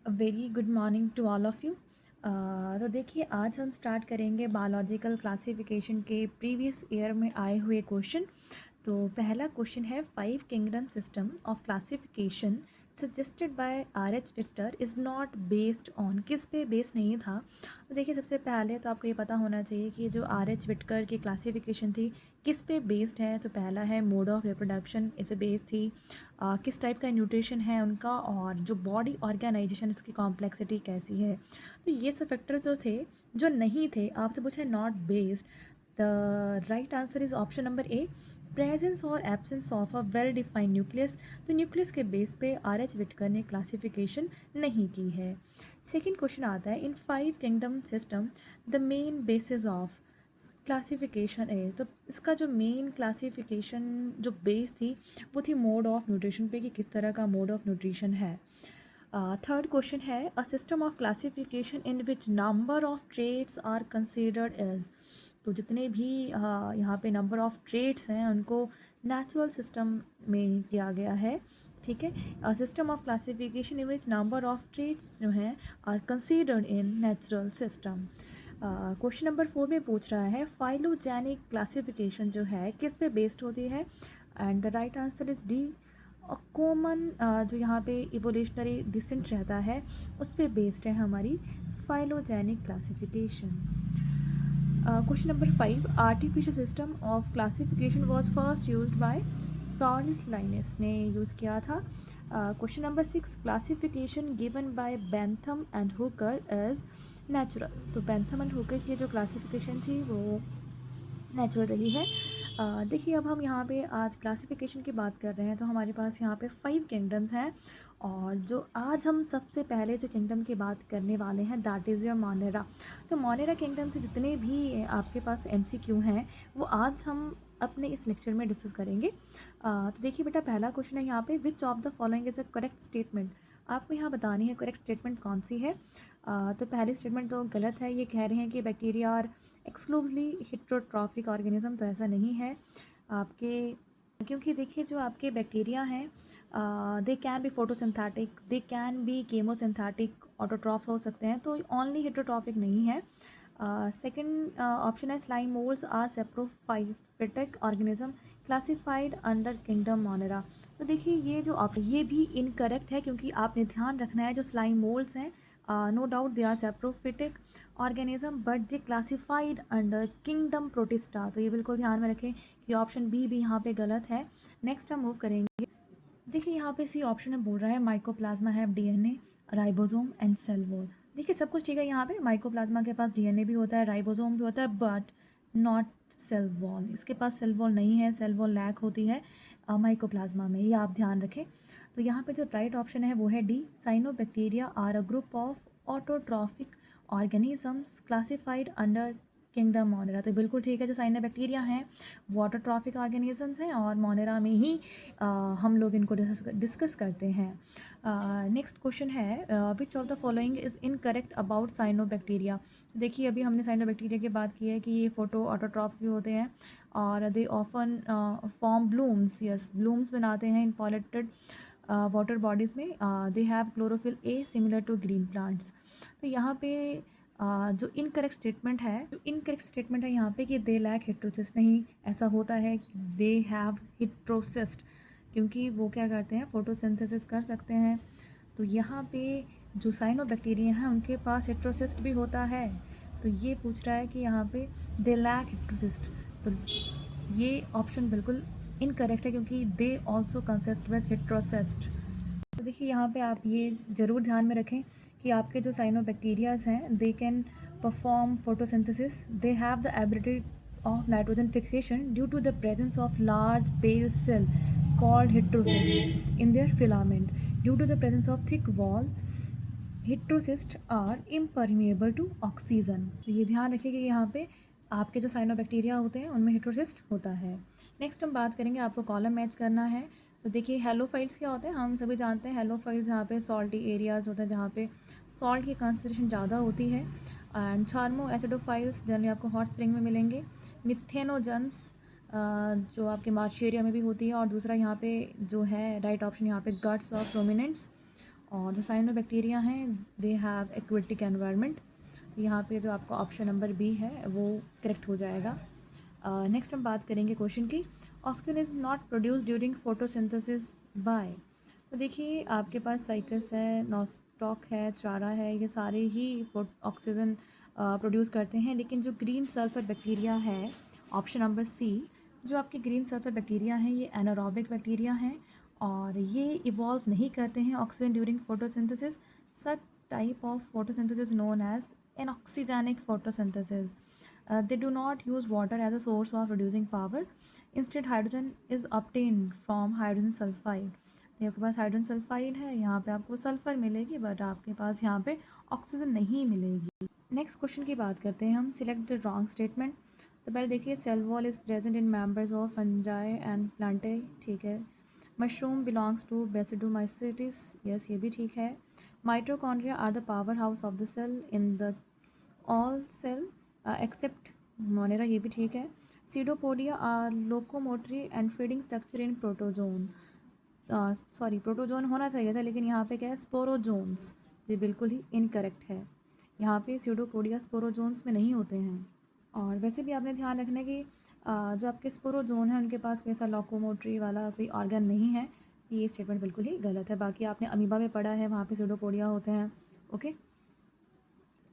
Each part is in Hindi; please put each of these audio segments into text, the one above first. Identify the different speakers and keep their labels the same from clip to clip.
Speaker 1: Very good morning to all of you. तो देखिए आज हम स्टार्ट करेंगे बायोलॉजिकल क्लासिफिकेशन के प्रीवियस ईयर में आए हुए क्वेश्चन। तो पहला क्वेश्चन है 5 kingdom system of classification suggested by R H विक्टर इज़ नॉट बेस्ड ऑन, किस पे बेस नहीं था। तो देखिए सबसे पहले तो आपको ये पता होना चाहिए कि जो आर एच विक्टर की क्लासिफिकेशन थी किस पे बेस्ड है। तो पहला है मोड ऑफ रिप्रोडक्शन, इस पे बेस्ड थी। किस टाइप का न्यूट्रिशन है उनका, और जो बॉडी ऑर्गेनाइजेशन उसकी कॉम्प्लेक्सिटी कैसी है। तो ये सब फैक्टर्स जो थे, जो नहीं थे, आपसे पूछा है not based. The right answer is option number A, presence और absence of a well defined nucleus. तो न्यूक्लियस के बेस पे आर एच विटकर ने क्लासिफिकेशन नहीं की है। सेकेंड क्वेश्चन आता है, इन 5 kingdom system the main basis of classification is. तो इसका जो मेन क्लासिफिकेशन जो बेस थी वो थी मोड ऑफ न्यूट्रिशन पे, कि किस तरह का मोड ऑफ न्यूट्रिशन है। थर्ड क्वेश्चन है, a system of classification in which number of traits are considered as. तो जितने भी यहाँ पे नंबर ऑफ ट्रेड्स हैं उनको नेचुरल सिस्टम में किया गया है। ठीक है, system of classification in which number of traits जो हैं are considered in natural system. Question number 4 में पूछ रहा है, फाइलोजेनिक क्लासिफिकेशन जो है किस पे बेस्ड होती है। And the right answer is D, common जो यहाँ पे इवोल्यूशनरी डिसेंट रहता है उस पे बेस्ड है हमारी phylogenetic classification. Question number 5, artificial system of classification was first used by Carolus Linnaeus ने यूज़ किया था। Question number 6, classification given by Bentham and Hooker is natural. तो बेंथम एंड हुकर की जो क्लासिफिकेशन थी वो नेचुरल रही है। देखिए अब हम यहाँ पे आज क्लासिफिकेशन की बात कर रहे हैं, तो हमारे पास यहाँ पे 5 किंगडम्स हैं, और जो आज हम सबसे पहले जो किंगडम की बात करने वाले हैं दैट इज़ योर मोनेरा। तो मोनेरा किंगडम से जितने भी आपके पास एमसीक्यू हैं वो आज हम अपने इस लेक्चर में डिस्कस करेंगे। तो देखिए बेटा, पहला क्वेश्चन है यहाँ पे, विच of the following is a correct statement. आपको यहाँ बतानी है करेक्ट स्टेटमेंट कौन सी है। तो पहली स्टेटमेंट तो गलत है, ये कह रहे हैं कि बैक्टीरिया और एक्सक्लूसिवली हेट्रोट्रॉफिक ऑर्गेनिज्म, तो ऐसा नहीं है आपके, क्योंकि देखिए जो आपके बैक्टीरिया हैं they can be photosynthetic, they can be chemosynthetic, autotroph हो सकते हैं, तो ओनली हेट्रोट्रॉफिक नहीं है। सेकंड ऑप्शन है, slime moulds are saprophytic organism classified under kingdom Monera. तो देखिए ये जो ऑप्शन ये भी इनकरेक्ट है, क्योंकि आपने ध्यान रखना है जो स्लाइम मोल्ड्स हैं no doubt they are saprophytic organism but they classified under kingdom Protista. तो ये बिल्कुल ध्यान में रखें कि ऑप्शन बी भी यहाँ पे गलत है। नेक्स्ट हम मूव करेंगे। देखिए यहाँ पे सी ऑप्शन में बोल रहा है mycoplasma have DNA, ribosome and cell wall. देखिए सब कुछ ठीक है, यहाँ पे माइकोप्लाज्मा के पास डीएनए भी होता है, राइबोसोम भी होता है, बट नॉट सेल वॉल। इसके पास सेल वॉल नहीं है, सेल वॉल लैक होती है माइकोप्लाज्मा में, ये आप ध्यान रखें। तो यहाँ पे जो राइट ऑप्शन है वो है D, cyanobacteria are a group of autotrophic organisms classified under kingdom Monera. तो बिल्कुल ठीक है, जो साइनोबैक्टीरिया हैं वो ऑटोट्रॉफिक ऑर्गेनिजम्स हैं, और मोनेरा में ही हम लोग इनको डिस्कस करते हैं। नेक्स्ट क्वेश्चन है, which of the following is incorrect about cyanobacteria. देखिए अभी हमने साइनोबैक्टीरिया की बात की है कि ये फोटो ऑटोट्रॉफ्स भी होते हैं, और they often form blooms, yes blooms बनाते हैं इन पॉलिटेड वाटर बॉडीज़ में। They have chlorophyll A similar to green plants. तो यहाँ पे जो इनकरेक्ट स्टेटमेंट है यहाँ पे कि दे लैक हिट्रोसिस्ट, नहीं ऐसा होता है, दे हैव हिट्रोसिस्ट, क्योंकि वो क्या करते हैं, फोटोसिंथेसिस कर सकते हैं। तो यहाँ पे जो साइनोबैक्टीरिया हैं उनके पास हिट्रोसिस्ट भी होता है। तो ये पूछ रहा है कि यहाँ पे दे लैक हिट्रोसिस्ट, तो ये ऑप्शन बिल्कुल इनकरेक्ट है, क्योंकि दे ऑल्सो कंसिस्ट विद हिट्रोसिस्ट। तो देखिए यहाँ पे आप ये ज़रूर ध्यान में रखें कि आपके जो साइनोबैक्टीरियाज हैं they can perform photosynthesis, they have the ability of nitrogen fixation due to the presence of large pale cell called heterocyst in their filament. Due to the presence of thick wall heterocyst are impermeable to oxygen. तो ये ध्यान रखिए कि यहाँ पे आपके जो साइनोबैक्टीरिया होते हैं उनमें हेट्रोसिस्ट होता है। नेक्स्ट हम बात करेंगे, आपको कॉलम मैच करना है। तो देखिए हेलोफाइल्स क्या होते हैं, हम सभी जानते हैं हेलोफाइल्स जहाँ पे सॉल्टी एरियाज़ होते हैं, जहाँ पे सॉल्ट की कंसनट्रेशन ज़्यादा होती है। एंड थार्मो एसिडोफाइल्स जनरली आपको हॉट स्प्रिंग में मिलेंगे। मिथेनोजन्स जो आपके मार्शेरिया में भी होती है, और दूसरा यहाँ पे जो है राइट ऑप्शन यहाँ पे गट्स ऑफ रोमिनेंट्स। और जो साइनोबैक्टीरिया हैं दे हैव एक्वेटिक एनवायरनमेंट। तो यहाँ पे जो आपका ऑप्शन नंबर बी है वो करेक्ट हो जाएगा। नेक्स्ट हम बात करेंगे क्वेश्चन की, oxygen is not produce during photosynthesis by. तो देखिए आपके पास साइकस है, नॉस्टॉक है, चारा है, ये सारे ही ऑक्सीजन प्रोड्यूस करते हैं, लेकिन जो ग्रीन सल्फर बैक्टीरिया है ऑप्शन नंबर सी, जो आपके ग्रीन सल्फर बैक्टीरिया हैं ये एनारोबिक बैक्टीरिया हैं और ये इवॉल्व नहीं करते हैं oxygen during photosynthesis. Such type of photosynthesis known as anoxygenic photosynthesis. They do not use water as a source of producing power. Instead, hydrogen is obtained from hydrogen sulfide. तो आपके पास हाइड्रोजन सल्फाइड है, यहाँ पे आपको सल्फर मिलेगी बट आपके पास यहाँ पे ऑक्सीजन नहीं मिलेगी। नेक्स्ट क्वेश्चन की बात करते हैं हम, सिलेक्ट द रॉन्ग स्टेटमेंट। तो पहले देखिए, cell wall is present in members of fungi and plantae, ठीक है। Mushroom belongs to basidiomycetes, yes ये भी ठीक है। Mitochondria are the power house of the cell in the all cell except Monera, ये भी ठीक है। Pseudopodia are locomotory and feeding structure in protozoan, sorry protozoan होना चाहिए था लेकिन यहाँ पे क्या है स्पोरोजोन्स, ये बिल्कुल ही इनकरेक्ट है। यहाँ पे सीडोपोडिया स्पोरोजोन्स में नहीं होते हैं। और वैसे भी आपने ध्यान रखना कि जो आपके स्पोरोजोन है उनके पास कोई ऐसा लोकोमोटरी वाला कोई ऑर्गन नहीं है, तो ये स्टेटमेंट बिल्कुल ही गलत है। बाकी आपने अमीबा में पढ़ा है, वहाँ पे सीडोपोडिया होते हैं। ओके,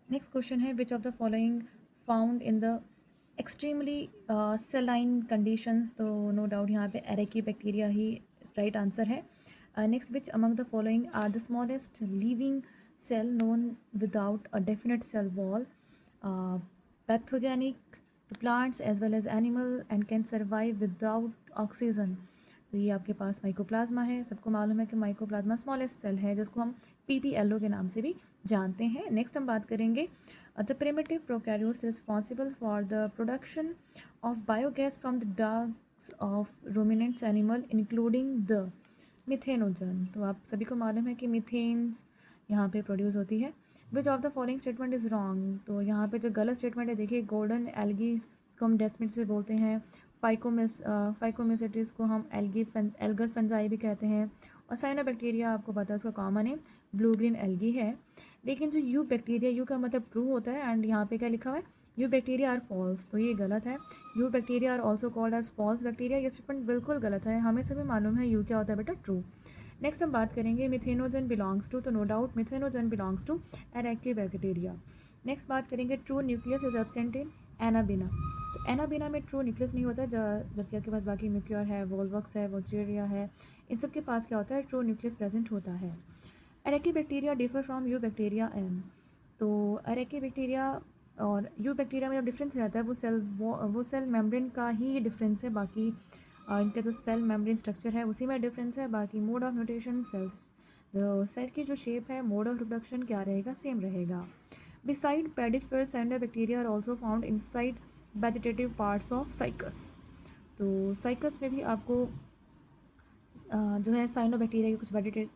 Speaker 1: नेक्स्ट क्वेश्चन है, which of the following found in the extremely saline conditions. तो नो डाउट यहाँ पे एरेकी बैक्टीरिया ही राइट आंसर है। Next, which among the following are the smallest living cell known without a definite cell wall, pathogenic to plants as well as animal and can survive without oxygen. तो ये आपके पास माइकोप्लाज्मा है, सबको मालूम है कि माइकोप्लाज्मा स्मॉलेस्ट सेल है जिसको हम PPLO के नाम से भी जानते हैं। नेक्स्ट हम बात करेंगे, the primitive prokaryotes responsible for the production of biogas from the dogs of ruminants animal including the methanogen. तो आप सभी को मालूम है कि मिथेन्स यहाँ पे प्रोड्यूस होती है। Which of the following statement is wrong. तो यहाँ पे जो गलत स्टेटमेंट है देखिए, गोल्डन एल्गीज को हम डेस्मिड से बोलते हैं, फाइकोमिसिटिस को हम एल्गल फंजाई भी कहते हैं, और साइनोबैक्टीरिया आपको पता है उसका common name blue green algae है। लेकिन जो यू बैक्टीरिया, यू का मतलब ट्रू होता है एंड यहाँ पे क्या लिखा हुआ है, यू बैक्टीरिया आर फॉल्स, तो ये गलत है। Eubacteria are also called as false bacteria, ये स्टेटमेंट बिल्कुल गलत है। हमें सभी मालूम है यू क्या होता है बेटा, ट्रू। नेक्स्ट हम बात करेंगे, मिथेनोजन बिलोंग्स टू। तो no doubt methanogen belongs to एरेक्टी बैक्टीरिया। नेक्स्ट बात करेंगे, true nucleus is absent in Anabaena. तो एनाबिना में ट्रू न्यूक्लियस नहीं होता, जबकि आपके पास बाकी म्यूक्योर है, वोल्वक्स है, वोचेरिया है, इन सब के पास क्या होता है, ट्रू न्यूक्लियस प्रेजेंट होता है। Archaebacteria differ from eubacteria in. तो एरेकी बैक्टीरिया और यू बैक्टीरिया में जब डिफरेंस रहता है वो सेल मेम्ब्रेन का ही डिफरेंस है, बाकी इनका जो सेल मेम्ब्रेन स्ट्रक्चर है उसी में डिफरेंस है। बाकी मोड ऑफ म्यूटेशन, जो सेल की जो शेप है, मोड ऑफ रिप्रोडक्शन क्या रहेगा, सेम रहेगा। बिसाइड पेडिफिल cyanobacteria are also found inside vegetative parts of Cycas. तो साइकस में भी आपको जो है साइनोबैक्टीरिया के कुछ वेजिटेटिव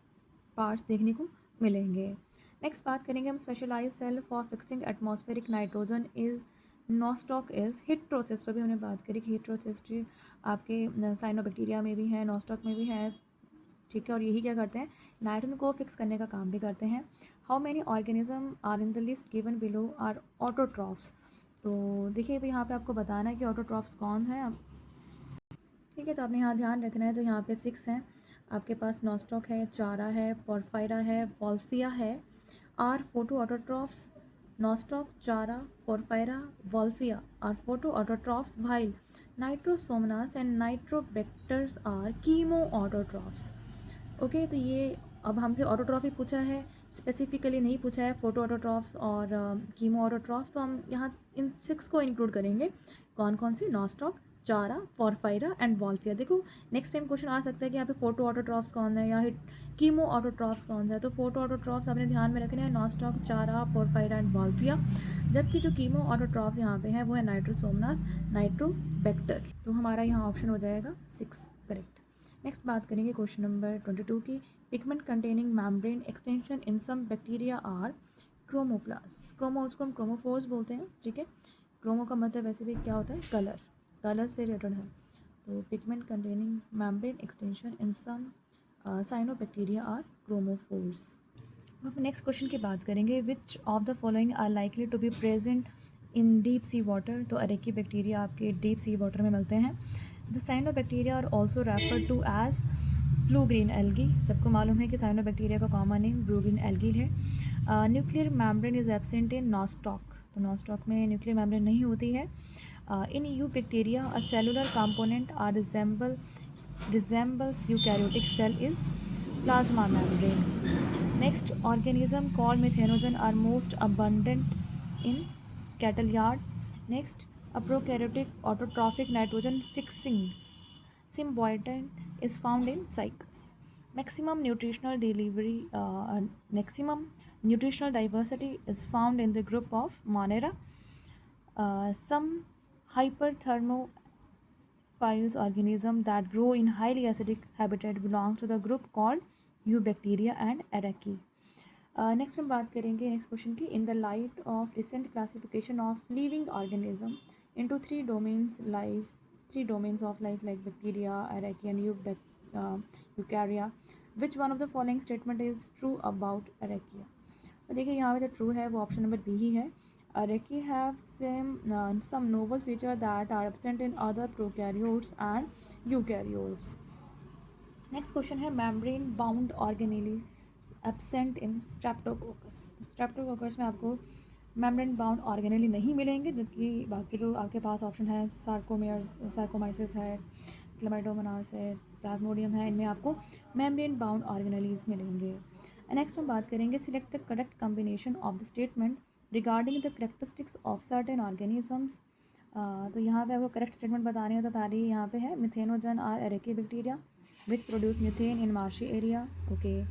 Speaker 1: पार्ट्स देखने को मिलेंगे। नेक्स्ट बात करेंगे हम, specialise cell for fixing atmospheric nitrogen is Nostoc is heterocyst. अभी हमने बात करी कि हिट्रोसिस्ट आपके साइनोबैक्टीरिया में भी है, नॉस्टॉक में भी है, ठीक है। और यही क्या करते हैं, नाइट्रोजन को फिक्स करने का काम भी करते हैं। How many organism are in the list given below are autotrophs. तो देखिए अभी यहाँ पे आपको बताना है कि ऑटोट्रॉफ्स कौन है, ठीक है। तो आपने यहाँ ध्यान रखना है, तो यहाँ पे 6 हैं आपके पास, नॉस्टॉक है, चारा है, पोरफायरा है, वॉल्फिया है। Are photoautotrophs, Nostoc, Chara, Porphyra, Wolffia are photoautotrophs, while Nitrosomonas and Nitrobacters are chemoautotrophs. Okay, तो ये अब हमसे ऑटोट्रॉफी पूछा है, स्पेसिफिकली नहीं पूछा है फोटो ऑटोट्रॉफ्स और कीमो ऑटोट्रॉफ्स, तो हम यहाँ इन 6 को इंक्लूड करेंगे। कौन कौन सी, nostoc, Chara, porphyra and Wolffia. देखो नेक्स्ट टाइम क्वेश्चन आ सकता है कि यहाँ पे फोटो ऑटोट्रॉफ्स कौन है या कीमो ऑटोट्रॉफ्स कौन सा है। तो फोटो ऑटोट्रॉफ्स आपने ध्यान में रखने हैं, nostoc, Chara, porphyra and Wolffia. जबकि जो कीमो ऑटोट्रॉफ्स यहाँ पे हैं वो है नाइट्रोसोमनास, नाइट्रोबैक्टर। तो हमारा यहाँ ऑप्शन हो जाएगा 6 करेक्ट। नेक्स्ट बात करेंगे क्वेश्चन नंबर 22 की, pigment containing membrane extension in some bacteria are chromoplast. उसको हम क्रोमोफोर्स बोलते हैं, ठीक है। क्रोमो का मतलब वैसे भी क्या होता है, कलर से रिलेटेड है। तो pigment containing membrane extension in some cyanobacteria are chromophores. अब नेक्स्ट क्वेश्चन की बात करेंगे, which of the following are likely to be present in deep sea water. तो अरेकी बैक्टीरिया आपके डीप सी वाटर में मिलते हैं। The cyanobacteria are also referred to as blue green algae. सबको मालूम है कि साइनोबैक्टीरिया का common name blue green algae है। Nuclear membrane is absent in nostoc. तो नॉस्टॉक में न्यूक्लियर मैम्ब्रेन नहीं होती है। In eubacteria a cellular component are resembles eukaryotic cell is plasma membrane. Next, organism called methanogen are most abundant in cattle yard. Next, a prokaryotic autotrophic nitrogen fixing symbiote is found in cycles. Maximum nutritional delivery, maximum nutritional diversity is found in the group of Monera. Some hyperthermo phials organisms that grow in highly acidic habitat belong to the group called Eubacteria and Arachie. Next हम बात करेंगे नेक्स्ट क्वेश्चन की, in the light of recent classification of living organism into three domains of life like bacteria, archaea and eukarya, which one of the following statement is true about archaea. तो देखिए यहाँ पे जो ट्रू है वो ऑप्शन नंबर बी ही है। Archaea have some novel feature that are absent in other prokaryotes and eukaryotes. Next question है, membrane bound organelle absent in streptococcus. Streptococcus में आपको मेम्ब्रेन बाउंड ऑर्गेनेली नहीं मिलेंगे, जबकि बाकी जो आपके पास ऑप्शन है सार्कोमाइसिस है, क्लेमाइडोमोनास है, प्लाज्मोडियम है, इनमें आपको मेम्ब्रेन बाउंड ऑर्गेनेलीज मिलेंगे। नेक्स्ट हम बात करेंगे, select the correct combination of the statement regarding the characteristics of certain organisms. तो यहाँ पे आपको करेक्ट स्टेटमेंट बताने हैं। तो पहले यहाँ पे है, methanogen are archaebacteria which produce methane in marshy area. Okay.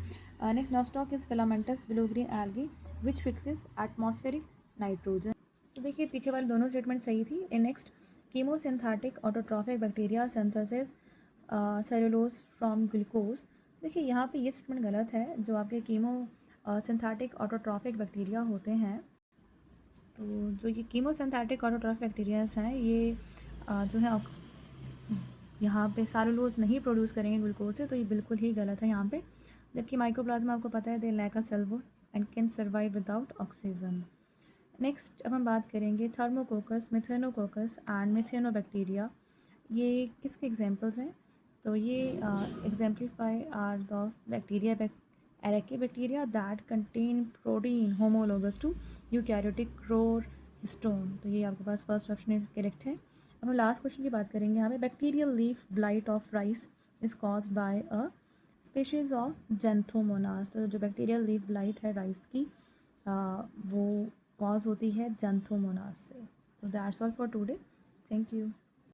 Speaker 1: Next, nostoc is filamentous blue green algae which fixes atmospheric nitrogen. तो देखिए पीछे वाले दोनों स्टेटमेंट सही थी। In next, chemosynthetic autotrophic bacteria synthesis cellulose from glucose. देखिए यहाँ पे ये स्टेटमेंट गलत है। जो आपके सिंथेटिक ऑटोट्रॉफिक बैक्टीरिया होते हैं, तो जो ये कीमोसिंथेटिक ऑटोट्रॉफिक बैक्टीरियाज हैं, ये जो है यहाँ पे सेलुलोज नहीं प्रोड्यूस करेंगे ग्लूकोज से, तो ये बिल्कुल ही गलत है यहाँ पे। जबकि माइकोप्लाज्मा आपको पता है they lack a cell wall and can survive without oxygen. Next अब हम बात करेंगे, थर्मोकोकस, मिथेनोकोकस एंड मिथेनोबैक्टीरिया, ये किसके एग्जांपल्स हैं। तो ये exemplify are the bacteria archaebacteria that contain protein homologous to eukaryotic core histone. तो ये आपके पास फर्स्ट ऑप्शन करेक्ट है। अब हम लास्ट क्वेश्चन की बात करेंगे यहाँ पे, bacterial leaf blight of rice is caused by a species of Xanthomonas. तो जो बैक्टीरियल लीफ ब्लाइट है राइस की, वो कॉज होती है जेंथोमोनास से। So that's all for today. Thank you.